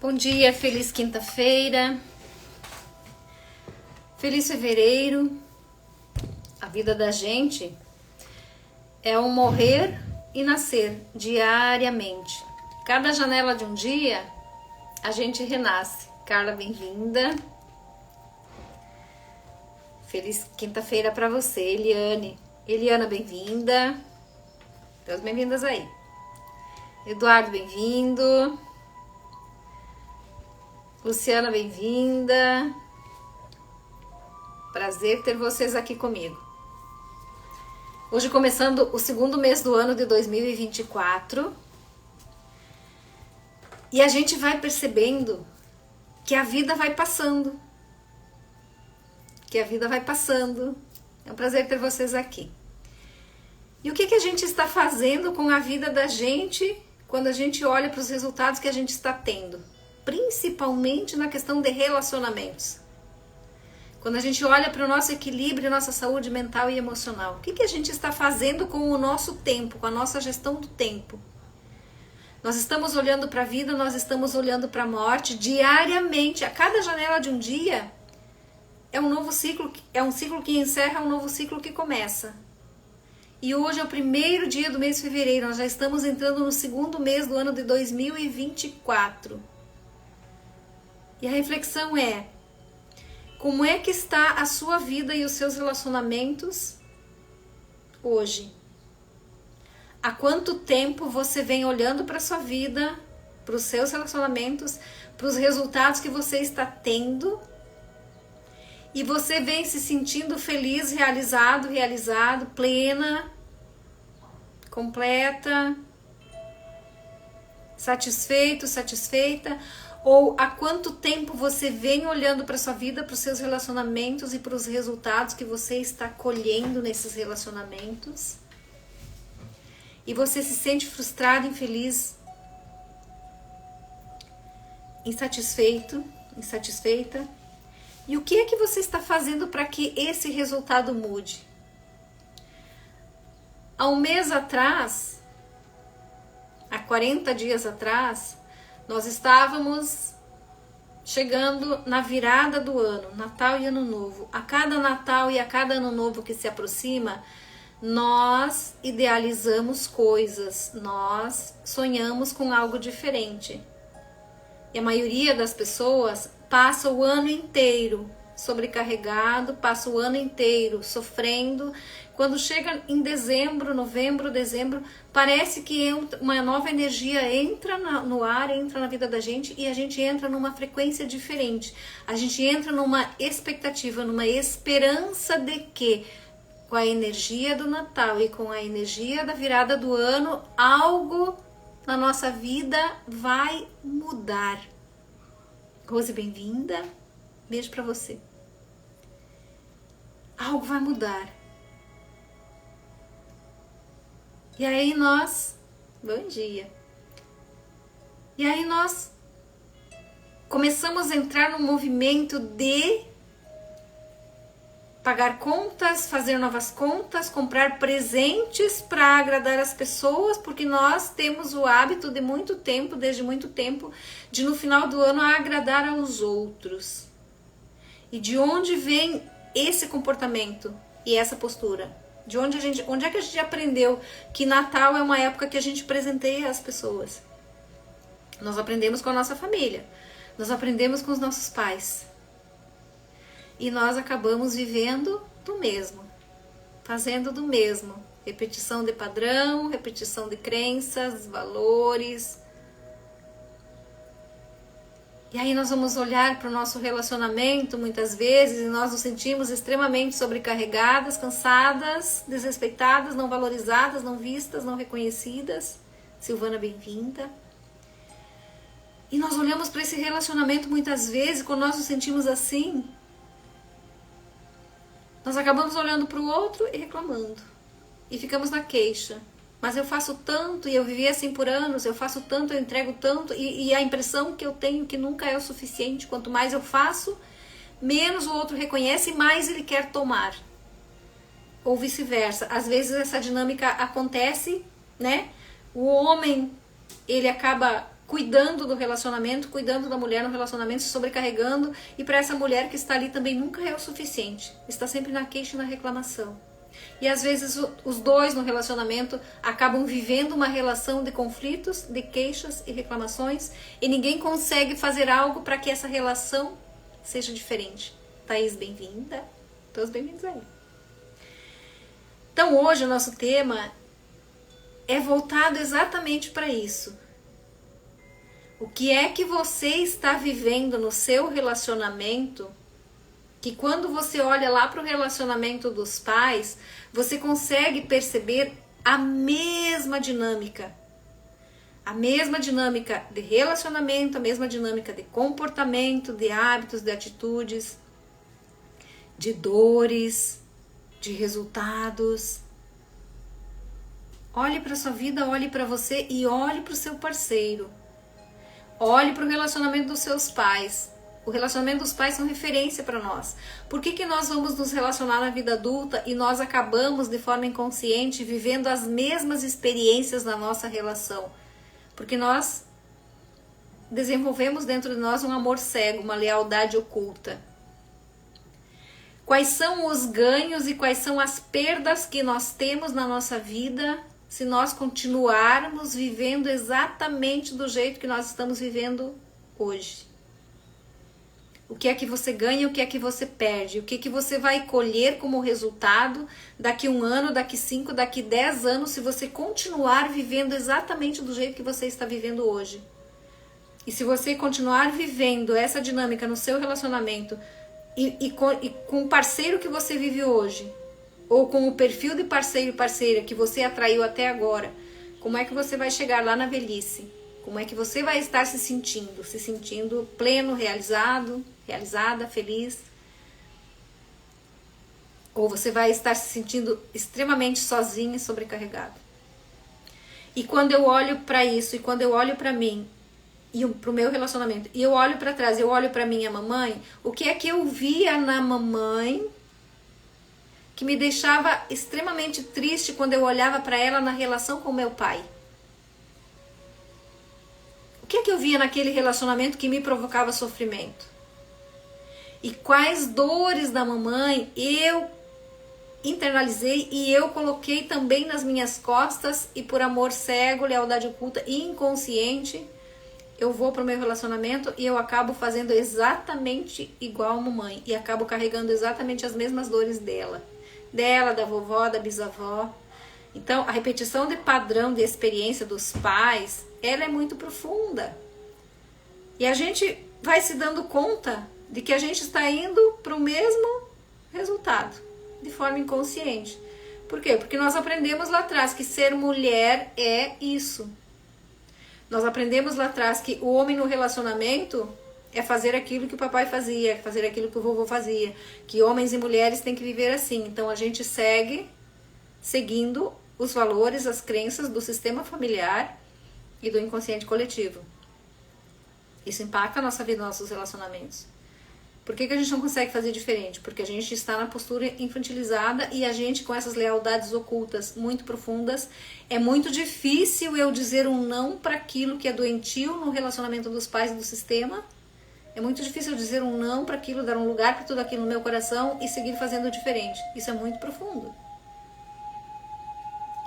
Bom dia, feliz quinta-feira, feliz fevereiro. A vida da gente é um morrer e nascer diariamente. Cada janela de um dia a gente renasce. Carla, bem-vinda. Feliz quinta-feira para você, Eliane. Eliana, bem-vinda. Todas bem-vindas aí. Eduardo, bem-vindo. Luciana, bem-vinda. Prazer ter vocês aqui comigo. Hoje começando o segundo mês do ano de 2024. E a gente vai percebendo que a vida vai passando. É um prazer ter vocês aqui. E o que a gente está fazendo com a vida da gente quando a gente olha para os resultados que a gente está tendo? Principalmente na questão de relacionamentos. Quando a gente olha para o nosso equilíbrio, nossa saúde mental e emocional. O que a gente está fazendo com o nosso tempo, com a nossa gestão do tempo? Nós estamos olhando para a vida, nós estamos olhando para a morte diariamente. A cada janela de um dia é um novo ciclo, é um ciclo que encerra, um novo ciclo que começa. E hoje é o primeiro dia do mês de fevereiro, nós já estamos entrando no segundo mês do ano de 2024. E a reflexão é: como é que está a sua vida e os seus relacionamentos hoje? Há quanto tempo você vem olhando para a sua vida, para os seus relacionamentos, para os resultados que você está tendo, e você vem se sentindo feliz, realizado, plena, completa, satisfeito, satisfeita? Ou há quanto tempo você vem olhando para a sua vida, para os seus relacionamentos e para os resultados que você está colhendo nesses relacionamentos? E você se sente frustrado, infeliz, insatisfeito, insatisfeita? E o que é que você está fazendo para que esse resultado mude? Há um mês atrás, há 40 dias atrás, nós estávamos chegando na virada do ano, Natal e Ano Novo. A cada Natal e a cada Ano Novo que se aproxima, nós idealizamos coisas, nós sonhamos com algo diferente. E a maioria das pessoas passa o ano inteiro sobrecarregado, passa o ano inteiro sofrendo. Quando chega em dezembro, novembro, dezembro, parece que uma nova energia entra no ar, entra na vida da gente, e a gente entra numa frequência diferente. A gente entra numa expectativa, numa esperança de que, com a energia do Natal e com a energia da virada do ano, algo na nossa vida vai mudar. Rose, bem-vinda. Beijo pra você. Algo vai mudar. E aí nós... Bom dia. E aí nós começamos a entrar no movimento de pagar contas, fazer novas contas, comprar presentes para agradar as pessoas, porque nós temos o hábito de muito tempo, desde muito tempo, de no final do ano agradar aos outros. E de onde vem esse comportamento e essa postura? Onde é que a gente aprendeu que Natal é uma época que a gente presenteia as pessoas? Nós aprendemos com a nossa família, nós aprendemos com os nossos pais. E nós acabamos vivendo do mesmo, fazendo do mesmo. Repetição de padrão, repetição de crenças, valores. E aí nós vamos olhar para o nosso relacionamento muitas vezes e nós nos sentimos extremamente sobrecarregadas, cansadas, desrespeitadas, não valorizadas, não vistas, não reconhecidas. Silvana, bem-vinda. E nós olhamos para esse relacionamento muitas vezes, quando nós nos sentimos assim, nós acabamos olhando para o outro e reclamando. E ficamos na queixa. Mas eu faço tanto e eu vivi assim por anos, eu faço tanto, eu entrego tanto, e a impressão que eu tenho que nunca é o suficiente. Quanto mais eu faço, menos o outro reconhece e mais ele quer tomar. Ou vice-versa. Às vezes essa dinâmica acontece, né? O homem, ele acaba cuidando do relacionamento, cuidando da mulher no relacionamento, se sobrecarregando, e para essa mulher que está ali também nunca é o suficiente, está sempre na queixa e na reclamação. E às vezes os dois no relacionamento acabam vivendo uma relação de conflitos, de queixas e reclamações, e ninguém consegue fazer algo para que essa relação seja diferente. Thaís, bem-vinda. Todos bem-vindos aí. Então hoje o nosso tema é voltado exatamente para isso. O que é que você está vivendo no seu relacionamento, que quando você olha lá para o relacionamento dos pais, você consegue perceber a mesma dinâmica. A mesma dinâmica de relacionamento, a mesma dinâmica de comportamento, de hábitos, de atitudes, de dores, de resultados. Olhe para a sua vida, olhe para você e olhe para o seu parceiro. Olhe para o relacionamento dos seus pais. O relacionamento dos pais são referência para nós. Por que nós vamos nos relacionar na vida adulta e nós acabamos de forma inconsciente vivendo as mesmas experiências na nossa relação? Porque nós desenvolvemos dentro de nós um amor cego, uma lealdade oculta. Quais são os ganhos e quais são as perdas que nós temos na nossa vida se nós continuarmos vivendo exatamente do jeito que nós estamos vivendo hoje? O que é que você ganha, o que é que você perde? O que é que você vai colher como resultado daqui 1 ano, daqui 5, daqui 10 anos, se você continuar vivendo exatamente do jeito que você está vivendo hoje? E se você continuar vivendo essa dinâmica no seu relacionamento e com o parceiro que você vive hoje, ou com o perfil de parceiro e parceira que você atraiu até agora, como é que você vai chegar lá na velhice? Como é que você vai estar se sentindo pleno, realizado, realizada, feliz? Ou você vai estar se sentindo extremamente sozinho e sobrecarregado? E quando eu olho para isso, e quando eu olho para mim, e para o meu relacionamento, e eu olho para trás, eu olho para minha mamãe, o que é que eu via na mamãe que me deixava extremamente triste quando eu olhava para ela na relação com meu pai? O que é que eu via naquele relacionamento que me provocava sofrimento? E quais dores da mamãe eu internalizei e eu coloquei também nas minhas costas, e por amor cego, lealdade oculta e inconsciente, eu vou para o meu relacionamento e eu acabo fazendo exatamente igual a mamãe. E acabo carregando exatamente as mesmas dores dela, da vovó, da bisavó. Então, a repetição de padrão de experiência dos pais, ela é muito profunda. E a gente vai se dando conta de que a gente está indo para o mesmo resultado, de forma inconsciente. Por quê? Porque nós aprendemos lá atrás que ser mulher é isso. Nós aprendemos lá atrás que o homem no relacionamento é fazer aquilo que o papai fazia, é fazer aquilo que o vovô fazia, que homens e mulheres têm que viver assim. Então a gente segue seguindo os valores, as crenças do sistema familiar e do inconsciente coletivo. Isso impacta a nossa vida, nossos relacionamentos. Por que a gente não consegue fazer diferente? Porque a gente está na postura infantilizada e a gente, com essas lealdades ocultas muito profundas, é muito difícil eu dizer um não para aquilo que é doentio no relacionamento dos pais e do sistema. É muito difícil eu dizer um não para aquilo, dar um lugar para tudo aquilo no meu coração e seguir fazendo diferente. Isso é muito profundo.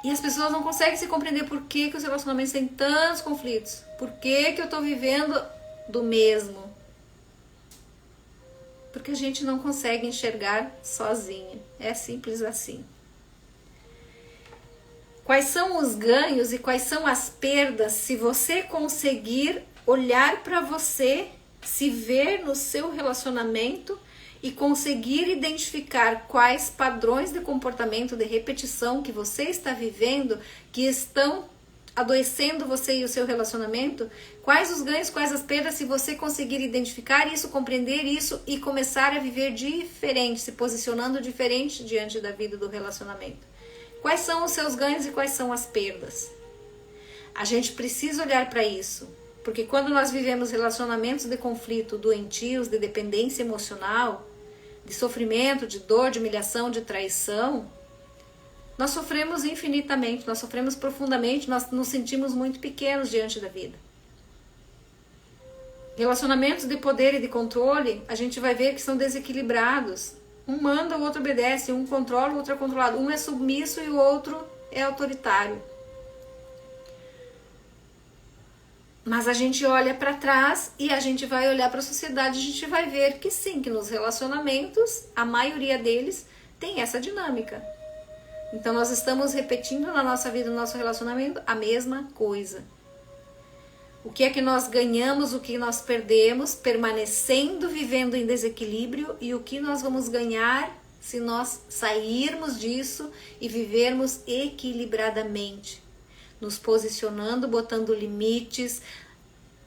E as pessoas não conseguem se compreender por que os relacionamentos têm tantos conflitos. Por que eu estou vivendo do mesmo? Porque a gente não consegue enxergar sozinho. É simples assim. Quais são os ganhos e quais são as perdas se você conseguir olhar para você, se ver no seu relacionamento e conseguir identificar quais padrões de comportamento, de repetição que você está vivendo, que estão adoecendo você e o seu relacionamento? Quais os ganhos, quais as perdas, se você conseguir identificar isso, compreender isso e começar a viver diferente, se posicionando diferente diante da vida do relacionamento? Quais são os seus ganhos e quais são as perdas? A gente precisa olhar para isso, porque quando nós vivemos relacionamentos de conflito doentios, de dependência emocional, de sofrimento, de dor, de humilhação, de traição, nós sofremos infinitamente, nós sofremos profundamente, nós nos sentimos muito pequenos diante da vida. Relacionamentos de poder e de controle, a gente vai ver que são desequilibrados. Um manda, o outro obedece, um controla, o outro é controlado. Um é submisso e o outro é autoritário. Mas a gente olha para trás e a gente vai olhar para a sociedade, a gente vai ver que sim, que nos relacionamentos, a maioria deles tem essa dinâmica. Então nós estamos repetindo na nossa vida, no nosso relacionamento, a mesma coisa. O que é que nós ganhamos, o que nós perdemos, permanecendo, vivendo em desequilíbrio, e o que nós vamos ganhar se nós sairmos disso e vivermos equilibradamente, nos posicionando, botando limites,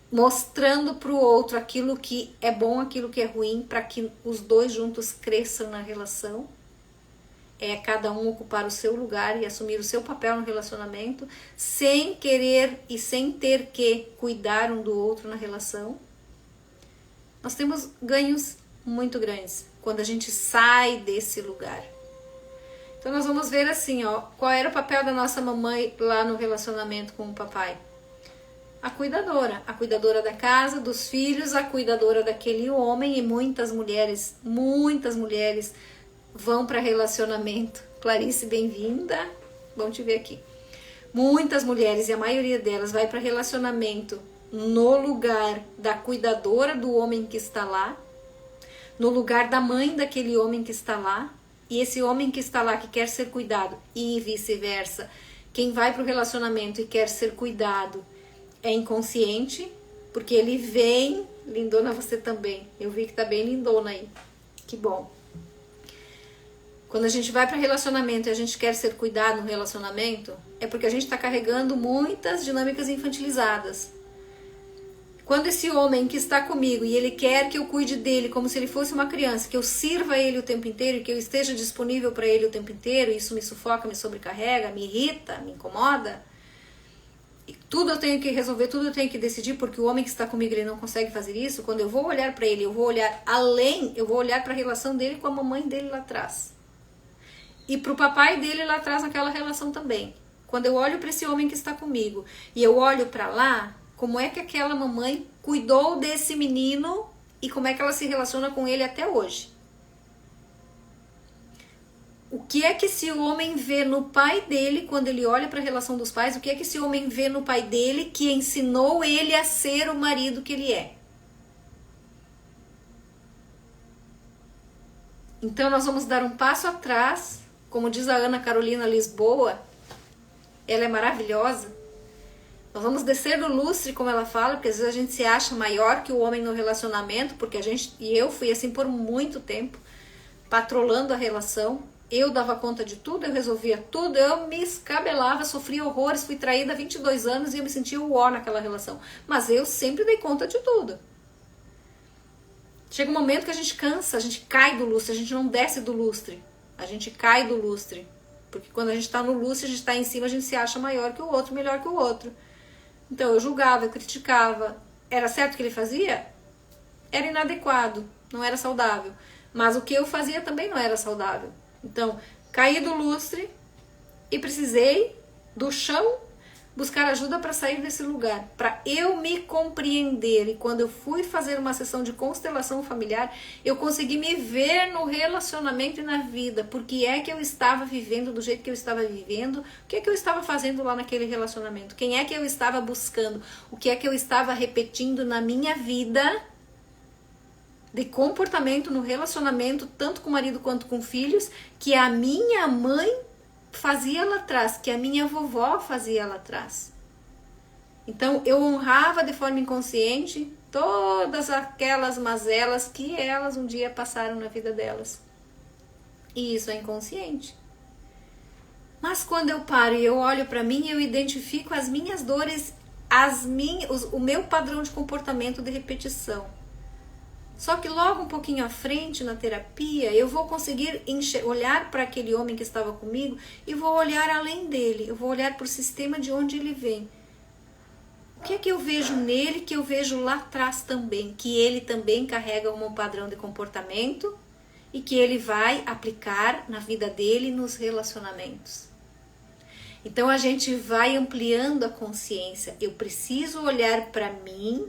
mostrando para o outro aquilo que é bom, aquilo que é ruim, para que os dois juntos cresçam na relação. É cada um ocupar o seu lugar e assumir o seu papel no relacionamento, sem querer e sem ter que cuidar um do outro na relação. Nós temos ganhos muito grandes quando a gente sai desse lugar. Então nós vamos ver assim, ó, qual era o papel da nossa mamãe lá no relacionamento com o papai. A cuidadora da casa, dos filhos, a cuidadora daquele homem, e muitas mulheres vão para relacionamento. Clarice, bem-vinda, bom te ver aqui. Muitas mulheres, e a maioria delas, vai para relacionamento no lugar da cuidadora do homem que está lá, no lugar da mãe daquele homem que está lá, e esse homem que está lá que quer ser cuidado, e vice-versa. Quem vai para o relacionamento e quer ser cuidado é inconsciente, porque ele vem... Lindona, você também. Eu vi que tá bem lindona aí. Que bom. Quando a gente vai para relacionamento e a gente quer ser cuidado no relacionamento, é porque a gente está carregando muitas dinâmicas infantilizadas. Quando esse homem que está comigo e ele quer que eu cuide dele como se ele fosse uma criança, que eu sirva ele o tempo inteiro e que eu esteja disponível para ele o tempo inteiro, isso me sufoca, me sobrecarrega, me irrita, me incomoda. E tudo eu tenho que resolver, tudo eu tenho que decidir, porque o homem que está comigo ele não consegue fazer isso. Quando eu vou olhar para ele, eu vou olhar além, eu vou olhar para a relação dele com a mamãe dele lá atrás. E para o papai dele lá atrás naquela relação também. Quando eu olho para esse homem que está comigo e eu olho para lá, como é que aquela mamãe cuidou desse menino e como é que ela se relaciona com ele até hoje. O que é que esse homem vê no pai dele quando ele olha para a relação dos pais? O que é que esse homem vê no pai dele que ensinou ele a ser o marido que ele é? Então nós vamos dar um passo atrás, como diz a Ana Carolina Lisboa, ela é maravilhosa. Nós vamos descer do lustre, como ela fala, porque às vezes a gente se acha maior que o homem no relacionamento, porque eu fui assim por muito tempo, patrolando a relação. Eu dava conta de tudo, eu resolvia tudo, eu me escabelava, sofria horrores, fui traída há 22 anos e eu me sentia o ó naquela relação. Mas eu sempre dei conta de tudo. Chega um momento que a gente cansa, a gente cai do lustre, a gente não desce do lustre. A gente cai do lustre. Porque quando a gente está no lustre, a gente está em cima, a gente se acha maior que o outro, melhor que o outro. Então eu julgava, eu criticava. Era certo o que ele fazia? Era inadequado, não era saudável. Mas o que eu fazia também não era saudável. Então, caí do lustre e precisei do chão buscar ajuda para sair desse lugar, para eu me compreender. E quando eu fui fazer uma sessão de constelação familiar, eu consegui me ver no relacionamento e na vida. Porque é que eu estava vivendo do jeito que eu estava vivendo? O que é que eu estava fazendo lá naquele relacionamento? Quem é que eu estava buscando? O que é que eu estava repetindo na minha vida de comportamento no relacionamento, tanto com o marido quanto com filhos, que a minha mãe fazia lá atrás, que a minha vovó fazia lá atrás. Então eu honrava de forma inconsciente todas aquelas mazelas que elas um dia passaram na vida delas. E isso é inconsciente. Mas quando eu paro e eu olho para mim, eu identifico as minhas dores, o meu padrão de comportamento de repetição. Só que logo um pouquinho à frente na terapia, eu vou conseguir olhar para aquele homem que estava comigo e vou olhar além dele. Eu vou olhar para o sistema de onde ele vem. O que é que eu vejo nele que eu vejo lá atrás também? Que ele também carrega um padrão de comportamento e que ele vai aplicar na vida dele nos relacionamentos. Então a gente vai ampliando a consciência. Eu preciso olhar para mim,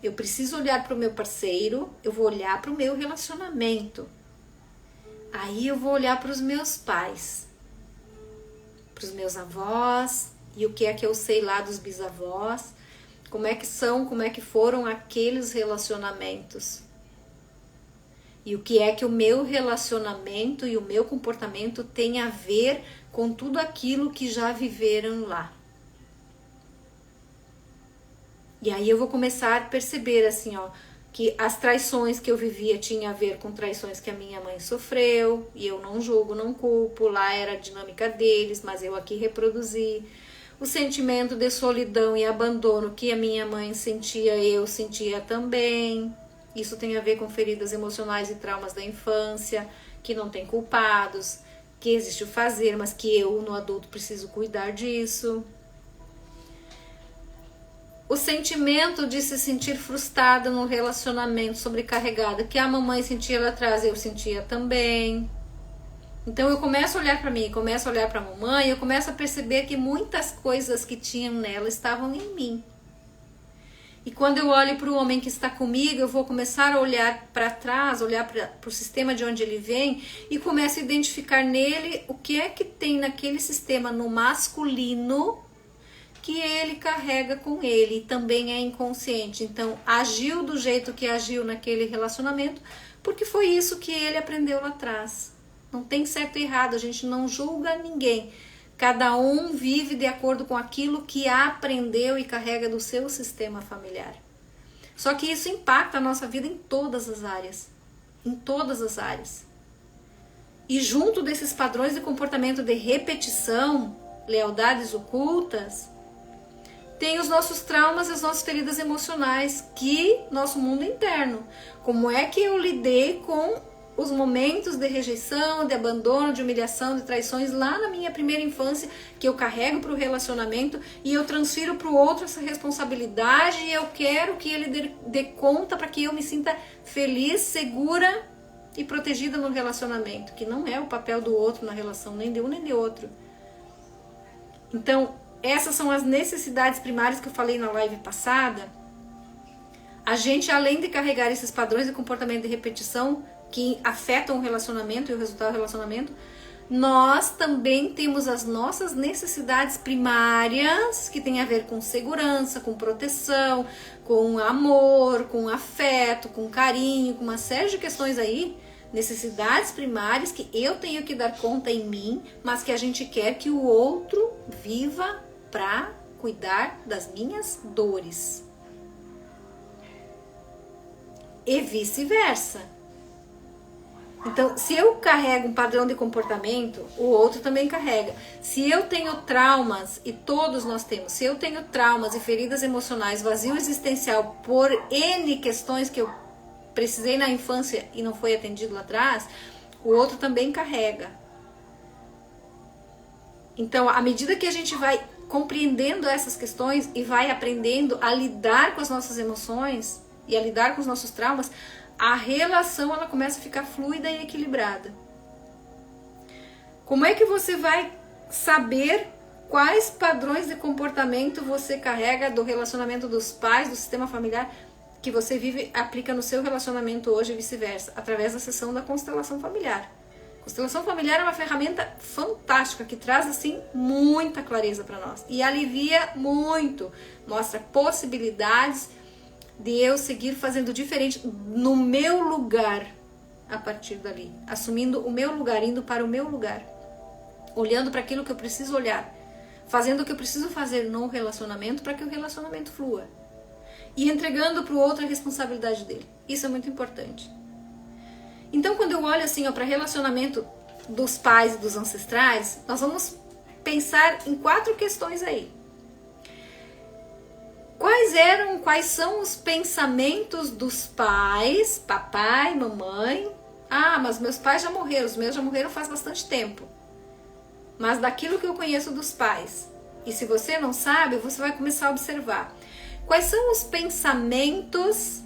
Eu preciso olhar para o meu parceiro, eu vou olhar para o meu relacionamento. Aí eu vou olhar para os meus pais, para os meus avós, e o que é que eu sei lá dos bisavós, como é que foram aqueles relacionamentos. E o que é que o meu relacionamento e o meu comportamento tem a ver com tudo aquilo que já viveram lá. E aí eu vou começar a perceber assim, ó, que as traições que eu vivia tinha a ver com traições que a minha mãe sofreu, e eu não julgo, não culpo, lá era a dinâmica deles, mas eu aqui reproduzi. O sentimento de solidão e abandono que a minha mãe sentia, eu sentia também. Isso tem a ver com feridas emocionais e traumas da infância, que não tem culpados, que existe o fazer, mas que eu, no adulto, preciso cuidar disso. O sentimento de se sentir frustrada no relacionamento, sobrecarregada, que a mamãe sentia lá atrás, eu sentia também. Então eu começo a olhar para mim, começo a olhar para a mamãe, eu começo a perceber que muitas coisas que tinham nela estavam em mim. E quando eu olho para o homem que está comigo, eu vou começar a olhar para trás, olhar para o sistema de onde ele vem e começo a identificar nele o que é que tem naquele sistema no masculino que ele carrega com ele e também é inconsciente. Então, agiu do jeito que agiu naquele relacionamento, porque foi isso que ele aprendeu lá atrás. Não tem certo e errado, a gente não julga ninguém. Cada um vive de acordo com aquilo que aprendeu e carrega do seu sistema familiar. Só que isso impacta a nossa vida em todas as áreas. Em todas as áreas. E junto desses padrões de comportamento de repetição, lealdades ocultas, tem os nossos traumas e as nossas feridas emocionais, que nosso mundo interno. Como é que eu lidei com os momentos de rejeição, de abandono, de humilhação, de traições lá na minha primeira infância, que eu carrego para o relacionamento e eu transfiro para o outro essa responsabilidade e eu quero que ele dê conta para que eu me sinta feliz, segura e protegida no relacionamento, que não é o papel do outro na relação, nem de um nem de outro. Então, essas são as necessidades primárias que eu falei na live passada. A gente, além de carregar esses padrões de comportamento de repetição que afetam o relacionamento e o resultado do relacionamento, nós também temos as nossas necessidades primárias que tem a ver com segurança, com proteção, com amor, com afeto, com carinho, com uma série de questões aí, necessidades primárias que eu tenho que dar conta em mim, mas que a gente quer que o outro viva para cuidar das minhas dores. E vice-versa. Então, se eu carrego um padrão de comportamento, o outro também carrega. Se eu tenho traumas, e todos nós temos, se eu tenho traumas e feridas emocionais, vazio existencial por N questões que eu precisei na infância e não foi atendido lá atrás, o outro também carrega. Então, à medida que a gente vai compreendendo essas questões e vai aprendendo a lidar com as nossas emoções e a lidar com os nossos traumas, a relação ela começa a ficar fluida e equilibrada. Como é que você vai saber quais padrões de comportamento você carrega do relacionamento dos pais, do sistema familiar que você vive, aplica no seu relacionamento hoje e vice-versa? Através da sessão da constelação familiar. Constelação familiar é uma ferramenta fantástica que traz assim muita clareza para nós e alivia muito, mostra possibilidades de eu seguir fazendo diferente no meu lugar a partir dali, assumindo o meu lugar, indo para o meu lugar, olhando para aquilo que eu preciso olhar, fazendo o que eu preciso fazer no relacionamento para que o relacionamento flua e entregando para o outro a responsabilidade dele. Isso é muito importante. Então, quando eu olho assim para relacionamento dos pais e dos ancestrais, nós vamos pensar em 4 questões aí. Quais são os pensamentos dos pais, papai, mamãe? Ah, mas meus pais já morreram, os meus já morreram faz bastante tempo. Mas daquilo que eu conheço dos pais, e se você não sabe, você vai começar a observar. Quais são os pensamentos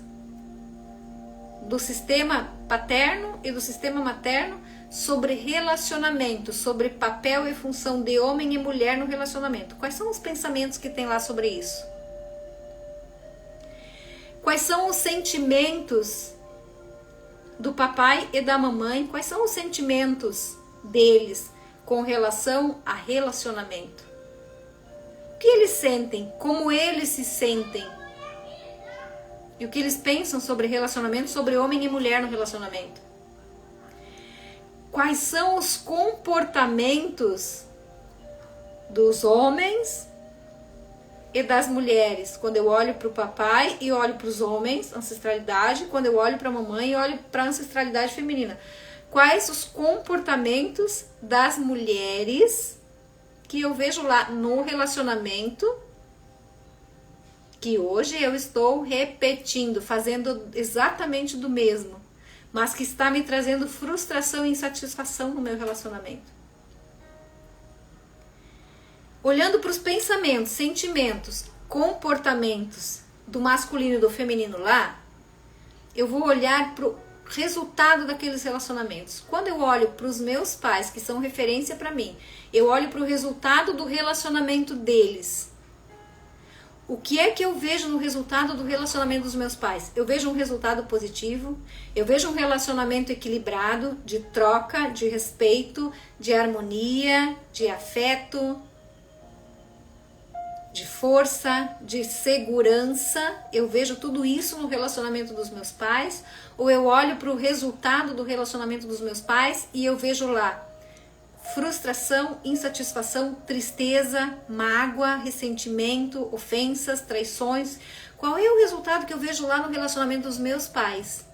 do sistema paterno e do sistema materno sobre relacionamento, sobre papel e função de homem e mulher no relacionamento? Quais são os pensamentos que tem lá sobre isso? Quais são os sentimentos do papai e da mamãe? Quais são os sentimentos deles com relação a relacionamento? O que eles sentem? Como eles se sentem? E o que eles pensam sobre relacionamento, sobre homem e mulher no relacionamento? Quais são os comportamentos dos homens e das mulheres? Quando eu olho para o papai e olho para os homens, ancestralidade. Quando eu olho para a mamãe e olho para a ancestralidade feminina. Quais os comportamentos das mulheres que eu vejo lá no relacionamento, que hoje eu estou repetindo, fazendo exatamente do mesmo, mas que está me trazendo frustração e insatisfação no meu relacionamento. Olhando para os pensamentos, sentimentos, comportamentos do masculino e do feminino lá, eu vou olhar para o resultado daqueles relacionamentos. Quando eu olho para os meus pais, que são referência para mim, eu olho para o resultado do relacionamento deles. O que é que eu vejo no resultado do relacionamento dos meus pais? Eu vejo um resultado positivo, eu vejo um relacionamento equilibrado, de troca, de respeito, de harmonia, de afeto, de força, de segurança. Eu vejo tudo isso no relacionamento dos meus pais, ou eu olho para o resultado do relacionamento dos meus pais e eu vejo lá frustração, insatisfação, tristeza, mágoa, ressentimento, ofensas, traições. Qual é o resultado que eu vejo lá no relacionamento dos meus pais?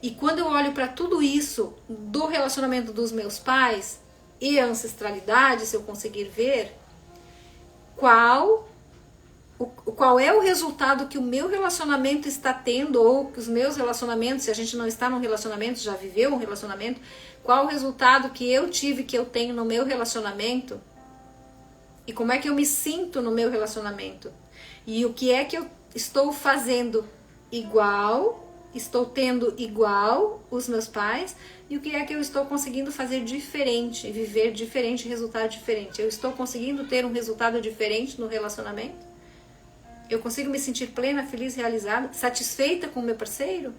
E quando eu olho para tudo isso do relacionamento dos meus pais e a ancestralidade, se eu conseguir ver, qual é o resultado que o meu relacionamento está tendo, ou que os meus relacionamentos, se a gente não está num relacionamento, já viveu um relacionamento, qual o resultado que eu tive, que eu tenho no meu relacionamento, e como é que eu me sinto no meu relacionamento, e o que é que eu estou fazendo igual, estou tendo igual os meus pais, e o que é que eu estou conseguindo fazer diferente, viver diferente, resultado diferente. Eu estou conseguindo ter um resultado diferente no relacionamento? Eu consigo me sentir plena, feliz, realizada, satisfeita com o meu parceiro?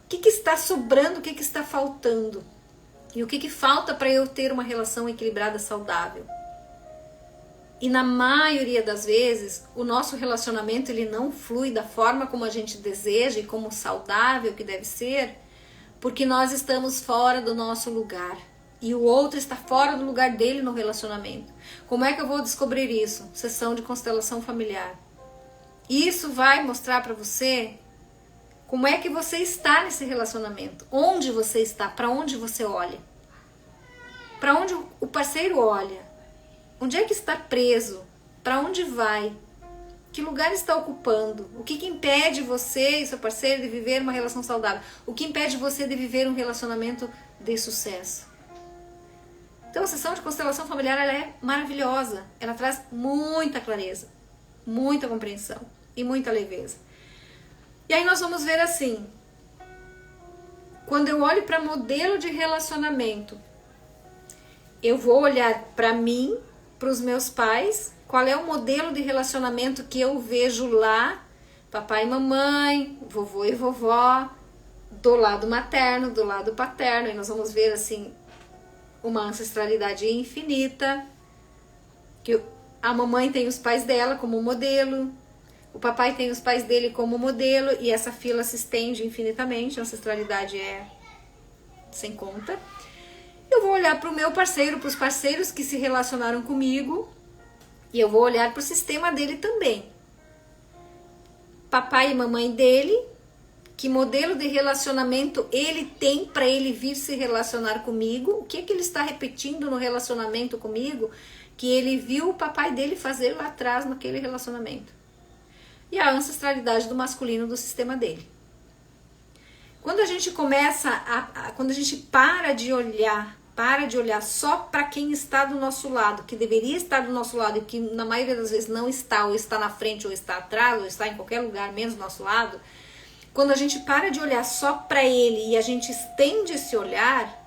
O que está sobrando, o que está faltando? E o que falta para eu ter uma relação equilibrada, saudável? E na maioria das vezes, o nosso relacionamento ele não flui da forma como a gente deseja e como saudável que deve ser, porque nós estamos fora do nosso lugar. E o outro está fora do lugar dele no relacionamento. Como é que eu vou descobrir isso? Sessão de constelação familiar. Isso vai mostrar para você como é que você está nesse relacionamento. Onde você está, para onde você olha. Para onde o parceiro olha. Onde é que está preso? Para onde vai? Que lugar está ocupando? O que impede você e seu parceiro de viver uma relação saudável? O que impede você de viver um relacionamento de sucesso? Então a sessão de constelação familiar ela é maravilhosa. Ela traz muita clareza, muita compreensão e muita leveza. E aí nós vamos ver assim, quando eu olho para modelo de relacionamento, eu vou olhar para mim, para os meus pais, qual é o modelo de relacionamento que eu vejo lá, papai e mamãe, vovô e vovó, do lado materno, do lado paterno, e nós vamos ver assim, uma ancestralidade infinita, que a mamãe tem os pais dela como modelo, o papai tem os pais dele como modelo, e essa fila se estende infinitamente, a ancestralidade é sem conta. Eu vou olhar para o meu parceiro, para os parceiros que se relacionaram comigo, e eu vou olhar para o sistema dele também. Papai e mamãe dele, que modelo de relacionamento ele tem para ele vir se relacionar comigo, o que é que ele está repetindo no relacionamento comigo, que ele viu o papai dele fazer lá atrás naquele relacionamento. E a ancestralidade do masculino do sistema dele. Quando a gente começa, quando a gente para de olhar só para quem está do nosso lado, que deveria estar do nosso lado e que na maioria das vezes não está, ou está na frente, ou está atrás, ou está em qualquer lugar menos do nosso lado, quando a gente para de olhar só para ele e a gente estende esse olhar,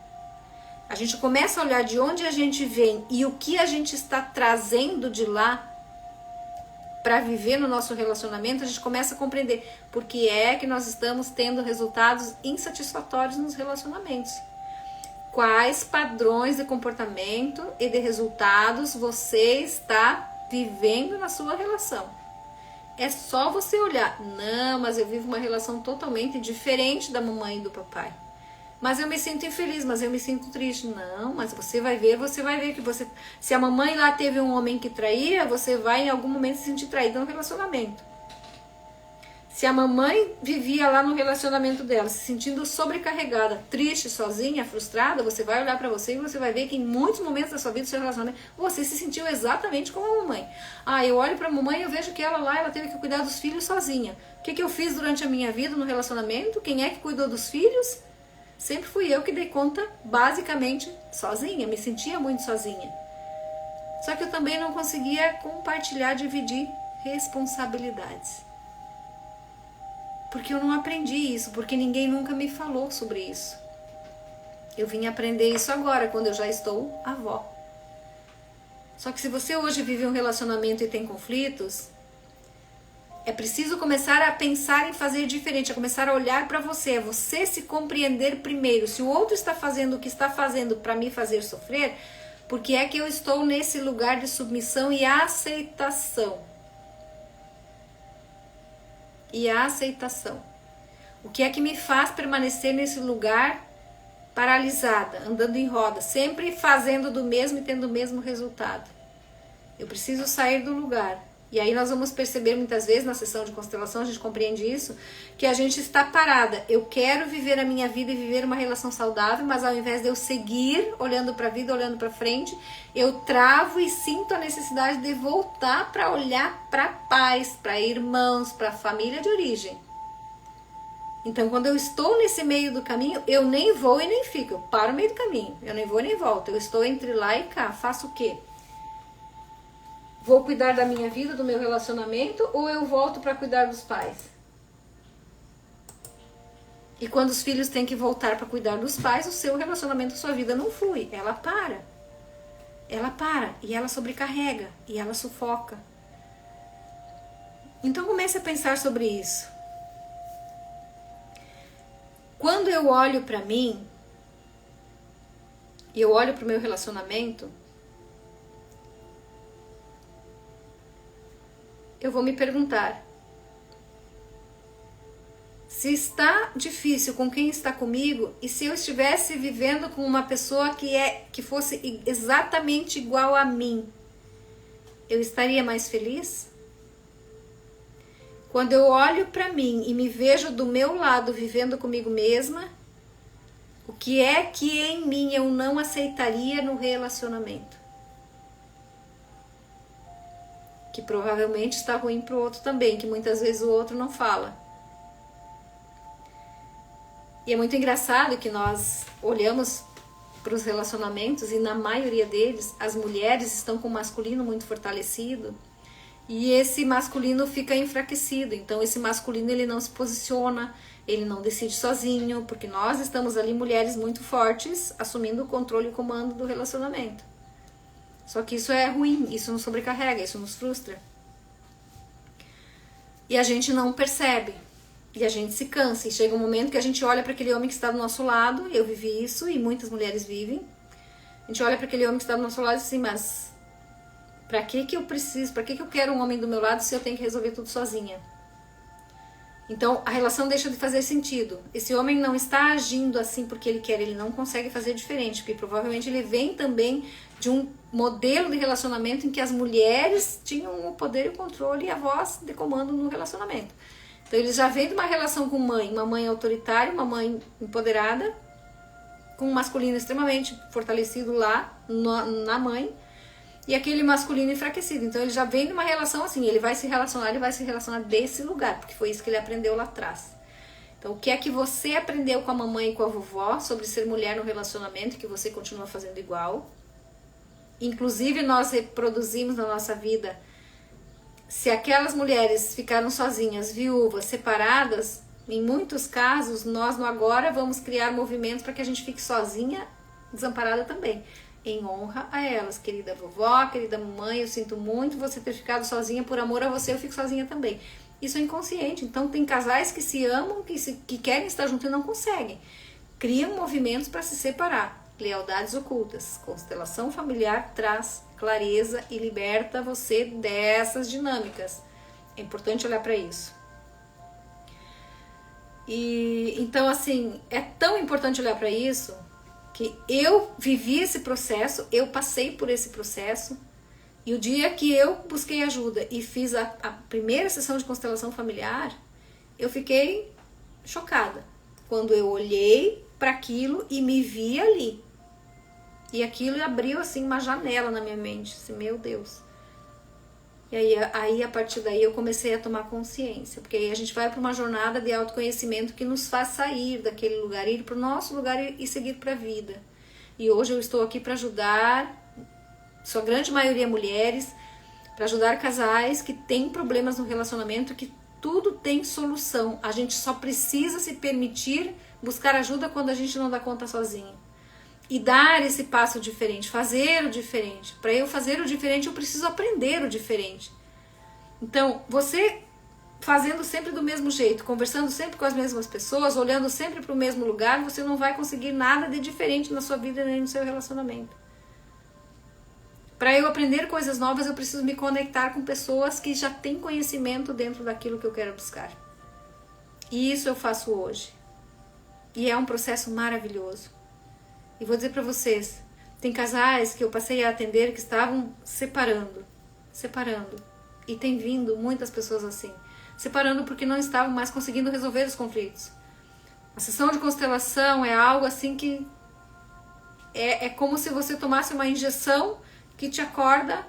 a gente começa a olhar de onde a gente vem e o que a gente está trazendo de lá, para viver no nosso relacionamento, a gente começa a compreender por que é que nós estamos tendo resultados insatisfatórios nos relacionamentos. Quais padrões de comportamento e de resultados você está vivendo na sua relação. É só você olhar. Não, mas eu vivo uma relação totalmente diferente da mamãe e do papai. Mas eu me sinto infeliz, mas eu me sinto triste. Não, mas você vai ver que você... Se a mamãe lá teve um homem que traía, você vai em algum momento se sentir traída no relacionamento. Se a mamãe vivia lá no relacionamento dela, se sentindo sobrecarregada, triste, sozinha, frustrada, você vai olhar pra você e você vai ver que em muitos momentos da sua vida, do seu relacionamento, você se sentiu exatamente como a mamãe. Ah, eu olho pra mamãe e eu vejo que ela lá, ela teve que cuidar dos filhos sozinha. O que eu fiz durante a minha vida no relacionamento? Quem é que cuidou dos filhos? Sempre fui eu que dei conta, basicamente, sozinha. Me sentia muito sozinha. Só que eu também não conseguia compartilhar, dividir responsabilidades. Porque eu não aprendi isso, porque ninguém nunca me falou sobre isso. Eu vim aprender isso agora, quando eu já estou avó. Só que se você hoje vive um relacionamento e tem conflitos, é preciso começar a pensar em fazer diferente, a começar a olhar para você, você se compreender primeiro. Se o outro está fazendo o que está fazendo para me fazer sofrer, porque é que eu estou nesse lugar de submissão e aceitação. E a aceitação. O que é que me faz permanecer nesse lugar paralisada, andando em roda, sempre fazendo do mesmo e tendo o mesmo resultado? Eu preciso sair do lugar. E aí nós vamos perceber muitas vezes na sessão de constelação, a gente compreende isso, que a gente está parada. Eu quero viver a minha vida e viver uma relação saudável, mas ao invés de eu seguir olhando para a vida, olhando para frente, eu travo e sinto a necessidade de voltar para olhar para pais, para irmãos, para a família de origem. Então, quando eu estou nesse meio do caminho, eu nem vou e nem fico. Eu paro no meio do caminho. Eu nem vou e nem volto. Eu estou entre lá e cá. Faço o quê? Vou cuidar da minha vida, do meu relacionamento, ou eu volto para cuidar dos pais? E quando os filhos têm que voltar para cuidar dos pais, o seu relacionamento, a sua vida não flui. Ela para. Ela para e ela sobrecarrega e ela sufoca. Então comece a pensar sobre isso. Quando eu olho para mim e eu olho para o meu relacionamento, eu vou me perguntar se está difícil com quem está comigo e se eu estivesse vivendo com uma pessoa que fosse exatamente igual a mim, eu estaria mais feliz? Quando eu olho para mim e me vejo do meu lado vivendo comigo mesma, o que é que em mim eu não aceitaria no relacionamento? Que provavelmente está ruim para o outro também, que muitas vezes o outro não fala. E é muito engraçado que nós olhamos para os relacionamentos e na maioria deles as mulheres estão com o masculino muito fortalecido e esse masculino fica enfraquecido. Então esse masculino ele não se posiciona, ele não decide sozinho, porque nós estamos ali mulheres muito fortes assumindo o controle e o comando do relacionamento. Só que isso é ruim, isso nos sobrecarrega, isso nos frustra. E a gente não percebe. E a gente se cansa. E chega um momento que a gente olha para aquele homem que está do nosso lado. Eu vivi isso e muitas mulheres vivem. A gente olha para aquele homem que está do nosso lado e diz assim, mas para que eu preciso, para que eu quero um homem do meu lado se eu tenho que resolver tudo sozinha? Então a relação deixa de fazer sentido. Esse homem não está agindo assim porque ele quer, ele não consegue fazer diferente, porque provavelmente ele vem também de um modelo de relacionamento em que as mulheres tinham o poder e o controle e a voz de comando no relacionamento. Então ele já vem de uma relação com mãe, uma mãe autoritária, uma mãe empoderada, com um masculino extremamente fortalecido lá na mãe, e aquele masculino enfraquecido. Então ele já vem de uma relação assim, ele vai se relacionar desse lugar, porque foi isso que ele aprendeu lá atrás. Então o que é que você aprendeu com a mamãe e com a vovó sobre ser mulher no relacionamento, que você continua fazendo igual? Inclusive nós reproduzimos na nossa vida, se aquelas mulheres ficaram sozinhas, viúvas, separadas, em muitos casos nós no agora vamos criar movimentos para que a gente fique sozinha, desamparada também. em honra a elas. Querida vovó, querida mamãe, eu sinto muito você ter ficado sozinha, por amor a você eu fico sozinha também. Isso é inconsciente. Então tem casais que se amam, que querem estar juntos e não conseguem. Criam movimentos para se separar. Lealdades ocultas. Constelação familiar traz clareza e liberta você dessas dinâmicas. É importante olhar para isso. E então, assim, é tão importante olhar para isso que eu vivi esse processo, eu passei por esse processo, e o dia que eu busquei ajuda e fiz a primeira sessão de constelação familiar, eu fiquei chocada quando eu olhei para aquilo e me vi ali. E aquilo abriu assim uma janela na minha mente, assim, meu Deus. E aí, a partir daí, eu comecei a tomar consciência. Porque aí a gente vai para uma jornada de autoconhecimento que nos faz sair daquele lugar, ir para o nosso lugar e seguir para a vida. E hoje eu estou aqui para ajudar, sua grande maioria mulheres, para ajudar casais que têm problemas no relacionamento, que tudo tem solução. A gente só precisa se permitir buscar ajuda quando a gente não dá conta sozinho. E dar esse passo diferente, fazer o diferente. Para eu fazer o diferente, eu preciso aprender o diferente. Então, você fazendo sempre do mesmo jeito, conversando sempre com as mesmas pessoas, olhando sempre para o mesmo lugar, você não vai conseguir nada de diferente na sua vida nem no seu relacionamento. Para eu aprender coisas novas, eu preciso me conectar com pessoas que já têm conhecimento dentro daquilo que eu quero buscar. E isso eu faço hoje. E é um processo maravilhoso. E vou dizer para vocês, tem casais que eu passei a atender que estavam separando. E tem vindo muitas pessoas assim. Separando porque não estavam mais conseguindo resolver os conflitos. A sessão de constelação é algo assim que é como se você tomasse uma injeção que te acorda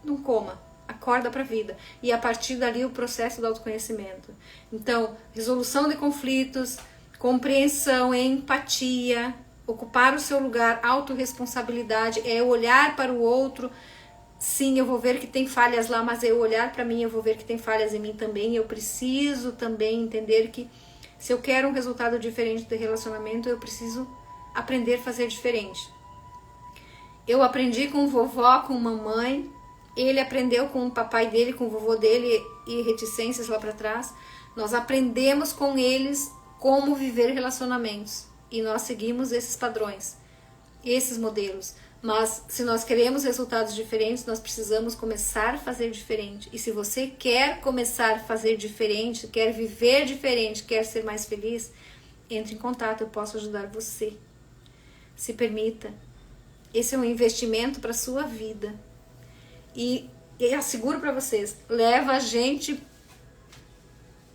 num coma. Acorda para a vida. E a partir dali o processo do autoconhecimento. Então, resolução de conflitos, compreensão, empatia, ocupar o seu lugar, autorresponsabilidade, é olhar para o outro. Sim, eu vou ver que tem falhas lá, mas eu olhar para mim, eu vou ver que tem falhas em mim também. Eu preciso também entender que se eu quero um resultado diferente do relacionamento, eu preciso aprender a fazer diferente. Eu aprendi com vovó, com mamãe, ele aprendeu com o papai dele, com o vovô dele e reticências lá para trás. Nós aprendemos com eles como viver relacionamentos. E nós seguimos esses padrões, esses modelos. Mas se nós queremos resultados diferentes, nós precisamos começar a fazer diferente. E se você quer começar a fazer diferente, quer viver diferente, quer ser mais feliz, entre em contato, eu posso ajudar você. Se permita. Esse é um investimento para a sua vida. E asseguro para vocês, leva a gente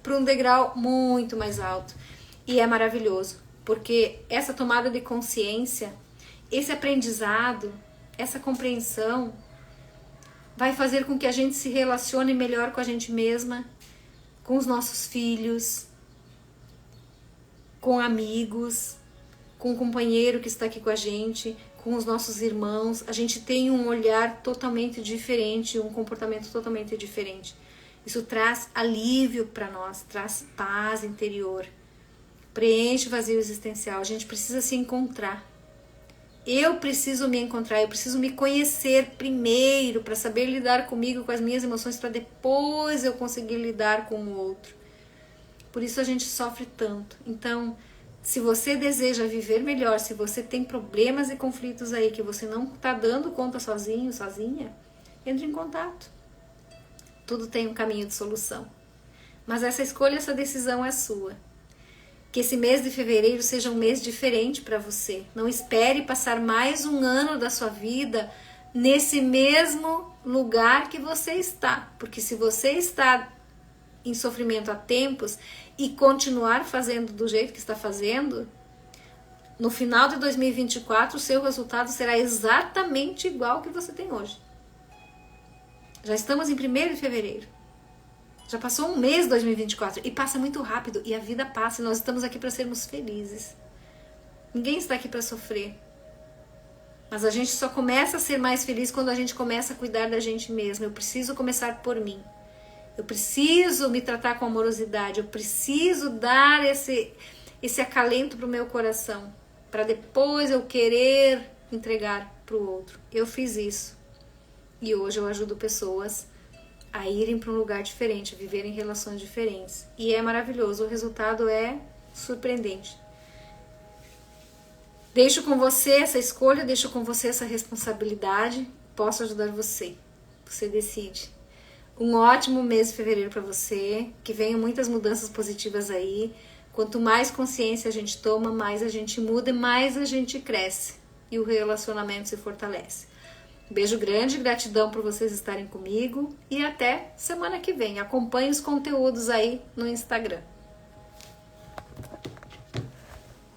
para um degrau muito mais alto. E é maravilhoso. Porque essa tomada de consciência, esse aprendizado, essa compreensão vai fazer com que a gente se relacione melhor com a gente mesma, com os nossos filhos, com amigos, com o companheiro que está aqui com a gente, com os nossos irmãos. A gente tem um olhar totalmente diferente, um comportamento totalmente diferente. Isso traz alívio para nós, traz paz interior. Preenche o vazio existencial. A gente precisa se encontrar. Eu preciso me encontrar, eu preciso me conhecer primeiro para saber lidar comigo, com as minhas emoções, para depois eu conseguir lidar com o outro. Por isso a gente sofre tanto. Então, se você deseja viver melhor, se você tem problemas e conflitos aí que você não está dando conta sozinho, sozinha, entre em contato. Tudo tem um caminho de solução. Mas essa escolha, essa decisão é sua. Que esse mês de fevereiro seja um mês diferente para você. Não espere passar mais um ano da sua vida nesse mesmo lugar que você está. Porque se você está em sofrimento há tempos e continuar fazendo do jeito que está fazendo, no final de 2024 o seu resultado será exatamente igual ao que você tem hoje. Já estamos em 1º de fevereiro. Já passou um mês de 2024 e passa muito rápido e a vida passa e nós estamos aqui para sermos felizes. Ninguém está aqui para sofrer. Mas a gente só começa a ser mais feliz quando a gente começa a cuidar da gente mesmo. Eu preciso começar por mim. Eu preciso me tratar com amorosidade. Eu preciso dar esse acalento para o meu coração. Para depois eu querer entregar pro outro. Eu fiz isso. E hoje eu ajudo pessoas a irem para um lugar diferente, a viverem relações diferentes. E é maravilhoso, o resultado é surpreendente. Deixo com você essa escolha, deixo com você essa responsabilidade. Posso ajudar você. Você decide. Um ótimo mês de fevereiro para você. Que venham muitas mudanças positivas aí. Quanto mais consciência a gente toma, mais a gente muda, mais a gente cresce. E o relacionamento se fortalece. Beijo grande, gratidão por vocês estarem comigo. E até semana que vem. Acompanhe os conteúdos aí no Instagram.